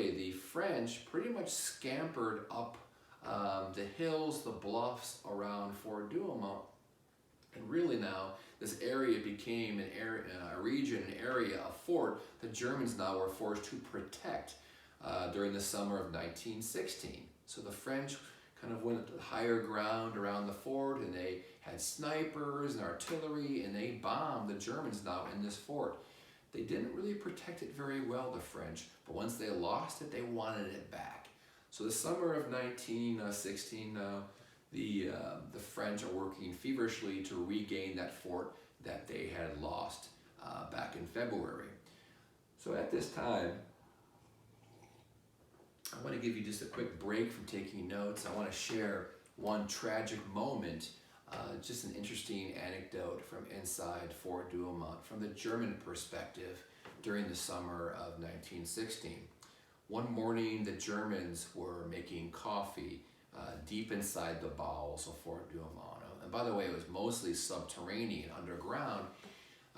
way, the French pretty much scampered up the hills, the bluffs around Fort Douaumont. And really now, this area became an area, a region, an area, a fort the Germans now were forced to protect during the summer of 1916. So the French kind of went to the higher ground around the fort, and they had snipers and artillery, and they bombed the Germans now in this fort. They didn't really protect it very well, the French, but once they lost it, they wanted it back. So the summer of 1916 now, the French are working feverishly to regain that fort that they had lost back in February. So at this time, I want to give you just a quick break from taking notes. I want to share one tragic moment, just an interesting anecdote from inside Fort Douaumont, from the German perspective during the summer of 1916. One morning, the Germans were making coffee deep inside the bowels of Fort Douaumont. And by the way, it was mostly subterranean, underground.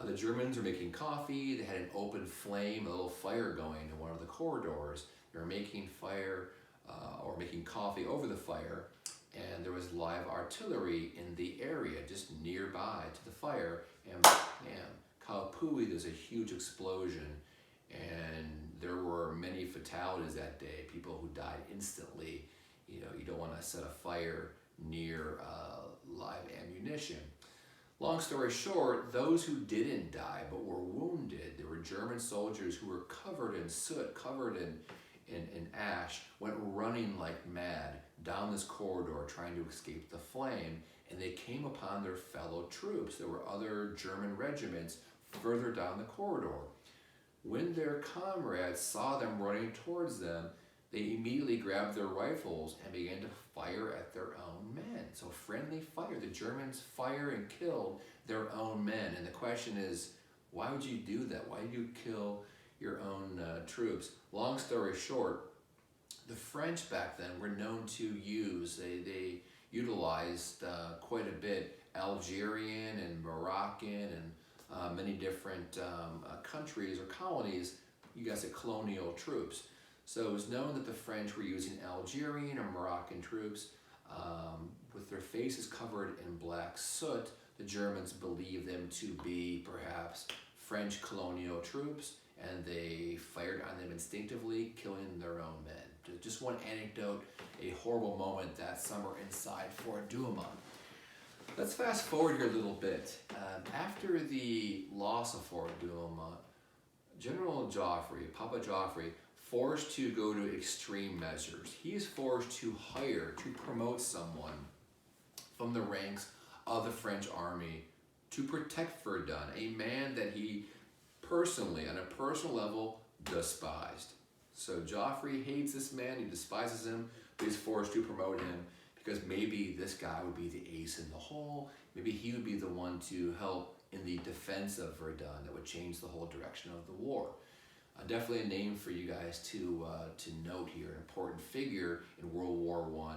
The Germans were making coffee. They had an open flame, a little fire going in one of the corridors. They were making fire or making coffee over the fire, and there was live artillery in the area just nearby to the fire. And bam, Kaupui, there's a huge explosion, and there were many fatalities that day. People who died instantly. You know, you don't want to set a fire near live ammunition. Long story short, those who didn't die but were wounded, there were German soldiers who were covered in soot, covered in ash, went running like mad down this corridor trying to escape the flame, and they came upon their fellow troops. There were other German regiments further down the corridor. When their comrades saw them running towards them, they immediately grabbed their rifles and began to fire at their own men. So friendly fire. The Germans fired and killed their own men. And the question is, why would you do that? Why did you kill your own troops? Long story short, the French back then were known to use, they utilized quite a bit Algerian and Moroccan and many different countries or colonies, you guys said colonial troops. So it was known that the French were using Algerian or Moroccan troops with their faces covered in black soot. The Germans believed them to be perhaps French colonial troops, and they fired on them instinctively, killing their own men. Just one anecdote, a horrible moment that summer inside Fort Douaumont. Let's fast forward here a little bit. After the loss of Fort Douaumont, General Joffre, Papa Joffre, forced to go to extreme measures. He is forced to hire, to promote someone from the ranks of the French army to protect Verdun, a man that he personally, on a personal level, despised. So Joffre hates this man, he despises him, but he's forced to promote him because maybe this guy would be the ace in the hole, maybe he would be the one to help in the defense of Verdun that would change the whole direction of the war. Definitely a name for you guys to note here, an important figure in World War I.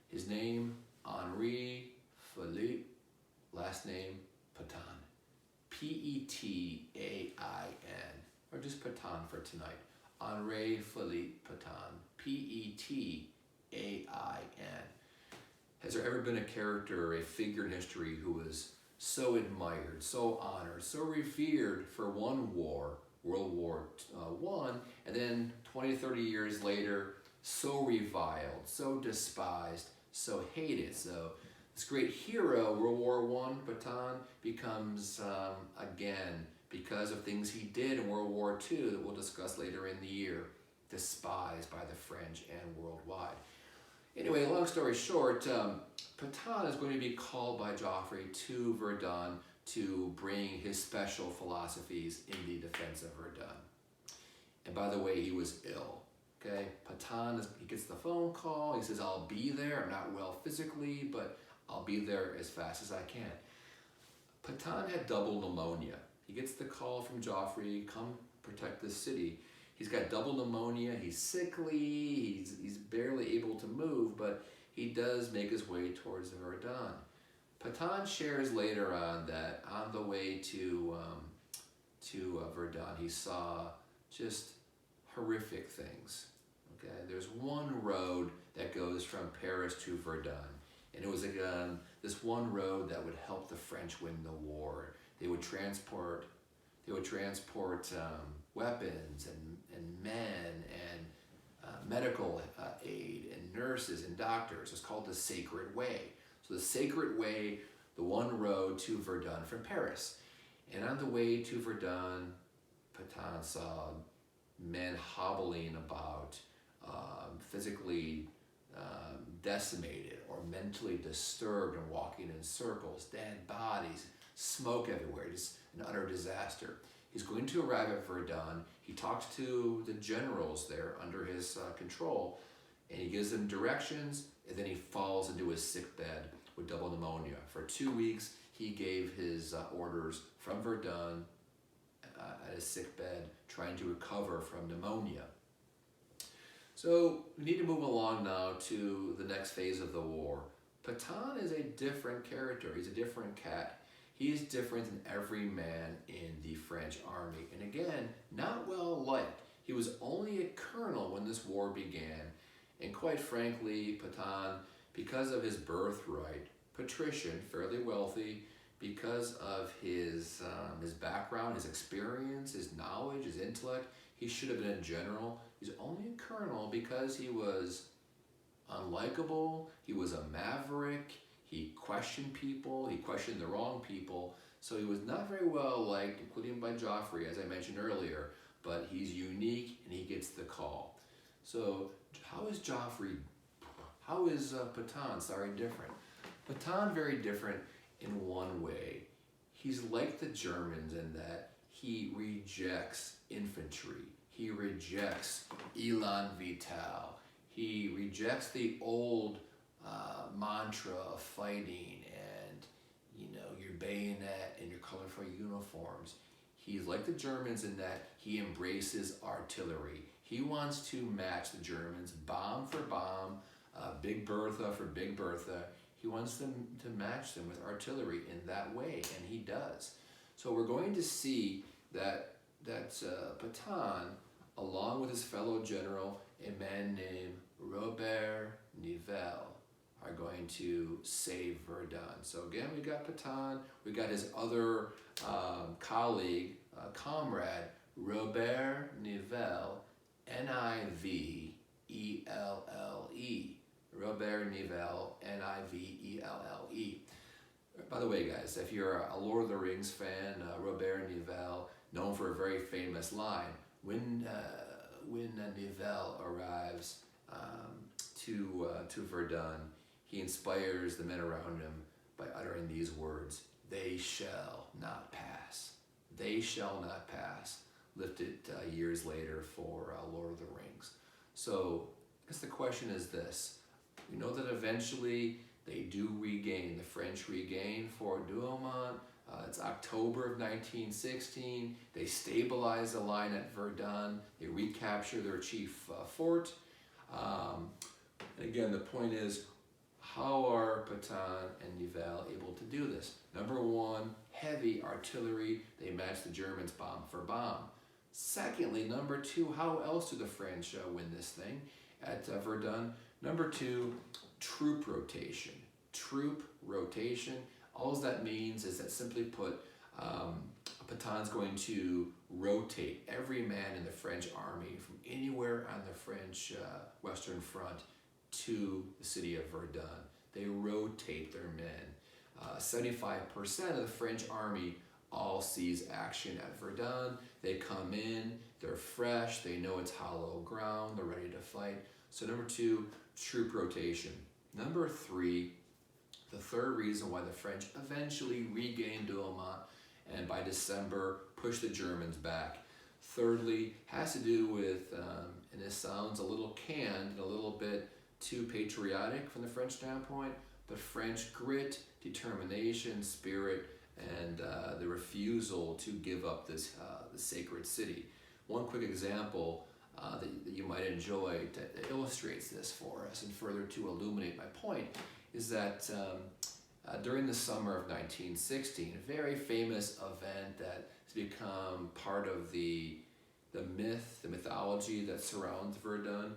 His name, Henri Philippe, last name, Pathan. P-E-T-A-I-N, or just Pathan for tonight. Henri Philippe Pathan, P-E-T-A-I-N. Has there ever been a character or a figure in history who was so admired, so honored, so revered for one war, World War I, and then 20, 30 years later, so reviled, so despised, so hated? So this great hero, World War I, Pathan, becomes, again, because of things he did in World War II that we'll discuss later in the year, despised by the French and worldwide. Anyway, long story short, Pathan is going to be called by Joffre to Verdun to bring his special philosophies in the defense of Verdun. And by the way, he was ill. Okay, Pathan, he gets the phone call. He says, "I'll be there. I'm not well physically, but I'll be there as fast as I can." Pathan had double pneumonia. He gets the call from Joffre, "Come protect this city." He's got double pneumonia. He's sickly. He's barely able to move, but he does make his way towards Verdun. Pathan shares later on that on the way to Verdun, he saw just horrific things. one road that goes from Paris to Verdun. And it was again this one road that would help the French win the war. They would transport weapons and men and medical aid and nurses and doctors. It's called the Sacred Way. So the Sacred Way, the one road to Verdun from Paris. And on the way to Verdun, Pathan saw men hobbling about, physically decimated or mentally disturbed and walking in circles, dead bodies, smoke everywhere, just an utter disaster. He's going to arrive at Verdun. He talks to the generals there under his control, and he gives them directions, and then he falls into his sickbed with double pneumonia. For 2 weeks, he gave his orders from Verdun at his sickbed, trying to recover from pneumonia. So we need to move along now to the next phase of the war. Pathan is a different character. He's a different cat. He is different than every man in the French army. And again, not well liked. He was only a colonel when this war began. And quite frankly, Pathan, because of his birthright, patrician, fairly wealthy, because of his background, his experience, his knowledge, his intellect, he should have been a general. He's only a colonel because he was unlikable, he was a maverick, he questioned people, he questioned the wrong people, so he was not very well liked, including by Joffrey, as I mentioned earlier, but he's unique and he gets the call. So how is Pathan, different? Pathan very different in one way. He's like the Germans in that he rejects infantry. He rejects elan vital. He rejects the old mantra of fighting and, your bayonet and your colorful uniforms. He's like the Germans in that he embraces artillery. He wants to match the Germans bomb for bomb, Big Bertha for Big Bertha. He wants them to match them with artillery in that way, and he does. So we're going to see that Pathan, along with his fellow general, a man named Robert Nivelle, are going to save Verdun. So again, we got Pathan, we got his other colleague, comrade, Robert Nivelle, Nivelle. Robert Nivelle, Nivelle. By the way, guys, if you're a Lord of the Rings fan, Robert Nivelle, known for a very famous line, when Nivelle arrives to Verdun, he inspires the men around him by uttering these words: "They shall not pass. They shall not pass." Lifted years later for Lord of the Rings. So I guess the question is this. We know that eventually they do regain, the French regain Fort Douaumont. It's October of 1916. They stabilize the line at Verdun. They recapture their chief fort. And again, the point is, how are Pathan and Nivelle able to do this? Number one, heavy artillery. They match the Germans bomb for bomb. Secondly, number two, how else do the French win this thing at Verdun? Number two, troop rotation. Troop rotation. All that means is that, simply put, Pathan's going to rotate every man in the French army from anywhere on the French Western Front to the city of Verdun. They rotate their men. 75% of the French army all sees action at Verdun. They come in, they're fresh, they know it's hollow ground, they're ready to fight. So number two, troop rotation. Number three, the third reason why the French eventually regained Douaumont and by December push the Germans back. Thirdly, has to do with, and this sounds a little canned and a little bit too patriotic from the French standpoint, but French grit, determination, spirit, and the refusal to give up this the sacred city. One quick example that you might enjoy that illustrates this for us and further to illuminate my point is that during the summer of 1916, a very famous event that has become part of the mythology that surrounds Verdun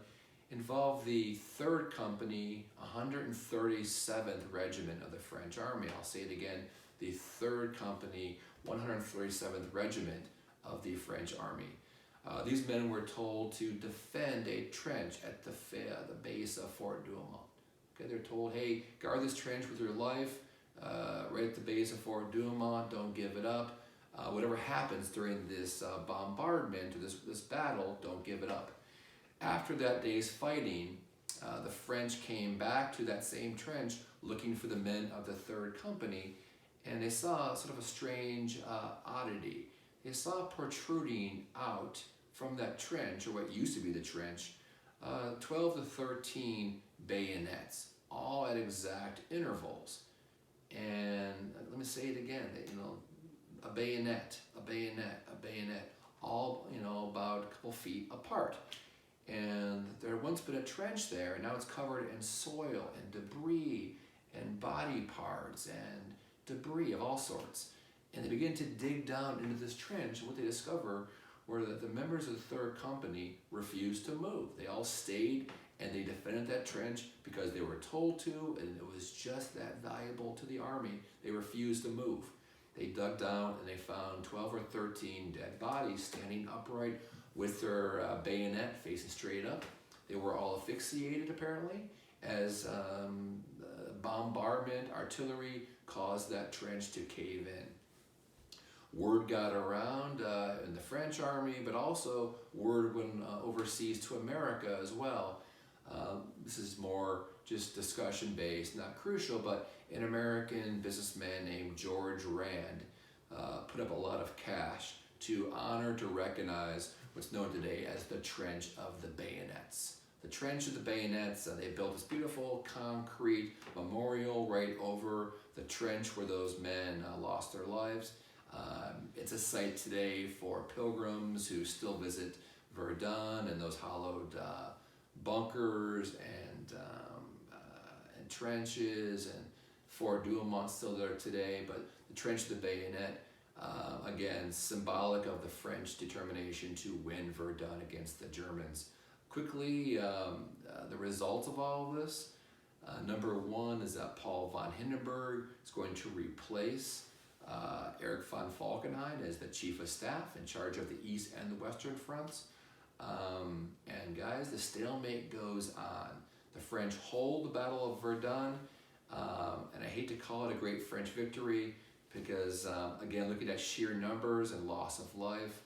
involved the 3rd Company, 137th Regiment of the French Army. I'll say it again, the 3rd Company, 137th Regiment of the French Army. These men were told to defend a trench at the base of Fort Douaumont. Okay, they're told, hey, guard this trench with your life, right at the base of Fort Douaumont, don't give it up. Whatever happens during this bombardment or this battle, don't give it up. After that day's fighting, the French came back to that same trench looking for the men of the 3rd Company, and they saw sort of a strange oddity. They saw protruding out from that trench, or what used to be the trench, 12 to 13 bayonets, all at exact intervals. And let me say it again, a bayonet, a bayonet, a bayonet, all about a couple feet apart. And there had once been a trench there, and now it's covered in soil and debris and body parts and debris of all sorts. And they begin to dig down into this trench, and what they discover were that the members of the 3rd Company refused to move. They all stayed and they defended that trench because they were told to, and it was just that valuable to the army. They refused to move. They dug down and they found 12 or 13 dead bodies standing upright with their bayonet facing straight up. They were all asphyxiated apparently as bombardment, artillery caused that trench to cave in. Word got around in the French army, but also word went overseas to America as well. This is more just discussion based, not crucial, but an American businessman named George Rand put up a lot of cash to honor, to recognize what's known today as the Trench of the Bayonets. The Trench of the Bayonets, they built this beautiful concrete memorial right over the trench where those men lost their lives. It's a site today for pilgrims who still visit Verdun and those hollowed bunkers and trenches, and Fort Douaumont still there today, but the Trench of the Bayonet, again, symbolic of the French determination to win Verdun against the Germans. Quickly, the results of all of this, number one is that Paul von Hindenburg is going to replace Erich von Falkenhayn as the Chief of Staff in charge of the East and the Western fronts. And guys, the stalemate goes on. The French hold the Battle of Verdun, and I hate to call it a great French victory because, again, looking at sheer numbers and loss of life,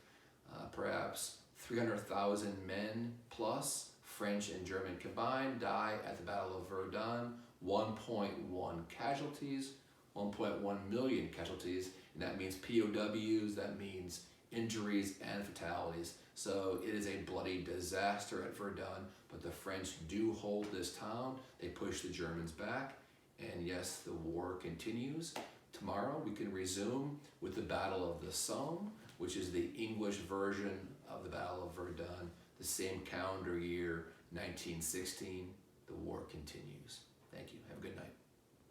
perhaps 300,000 men plus, French and German combined, die at the Battle of Verdun, 1.1 casualties, 1.1 million casualties, and that means POWs, that means injuries and fatalities. So it is a bloody disaster at Verdun, but the French do hold this town. They push the Germans back, and yes, the war continues. Tomorrow we can resume with the Battle of the Somme, which is the English version of the Battle of Verdun, the same calendar year, 1916. The war continues. Thank you. Have a good night.